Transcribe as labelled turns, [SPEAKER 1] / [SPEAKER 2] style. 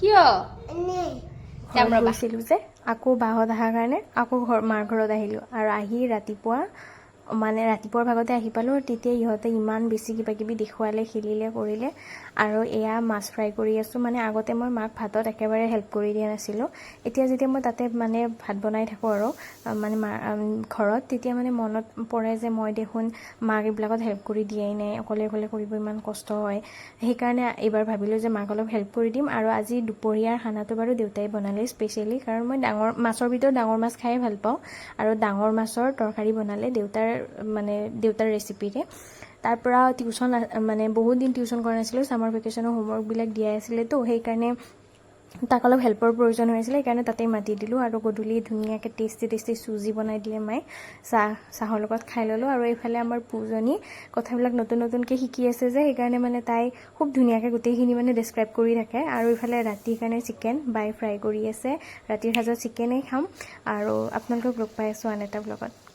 [SPEAKER 1] কিয়
[SPEAKER 2] গৈছিলোঁ যে আকৌ বাহঁত অহাৰ কাৰণে আকৌ মাৰ ঘৰত আহিলোঁ আৰু আহি ৰাতিপুৱাৰ ভাগতে আহি পালোঁ। তেতিয়া ইহঁতে ইমান বেছি কিবা কিবি দেখুৱালে, খেলিলে, কৰিলে আৰু এয়া মাছ ফ্ৰাই কৰি আছোঁ। মানে আগতে মই মাক ভাতত একেবাৰে হেল্প কৰি দিয়া নাছিলোঁ। এতিয়া যেতিয়া মই তাতে মানে ভাত বনাই থাকোঁ আৰু মানে ঘৰত, তেতিয়া মানে মনত পৰে যে মই দেখোন মাক এইবিলাকত হেল্প কৰি দিয়াই নাই, অকলে অকলে কৰিব ইমান কষ্ট হয়। সেইকাৰণে এইবাৰ ভাবিলোঁ যে মাক অলপ হেল্প কৰি দিম। আৰু আজি দুপৰীয়াৰ খানাটো বাৰু দেউতাই বনালে স্পেচিয়েলি, কাৰণ মই মাছৰ ভিতৰত ডাঙৰ মাছ খাই ভাল পাওঁ আৰু ডাঙৰ মাছৰ তৰকাৰী বনালে দেউতাৰ ৰেচিপিৰে। তাৰ পৰা টিউশ্যন মানে বহুত দিন টিউশ্যন কৰা নাছিলোঁ, ছামাৰ ভেকেশ্যনৰ হোমৱৰ্কবিলাক দিয়াই আছিলেতো, সেইকাৰণে তাক অলপ হেল্পৰ প্ৰয়োজন হৈ আছিলে। সেইকাৰণে তাতেই মাতি দিলোঁ আৰু গধূলি ধুনীয়াকৈ টেষ্টি চুজি বনাই দিলে মায়ে, চাহৰ লগত খাই ল'লোঁ। আৰু এইফালে আমাৰ পূজনী কথাবিলাক নতুনকৈ শিকি আছে যে, সেইকাৰণে মানে তাই খুব ধুনীয়াকৈ গোটেইখিনি মানে ডেছক্ৰাইব কৰি থাকে। আৰু এইফালে ৰাতিৰ কাৰণে চিকেন বাই ফ্ৰাই কৰি আছে, ৰাতিৰ সাজত চিকেনেই খাম। আৰু আপোনালোকক লগ পাই আছোঁ আন এটা ব্লগত।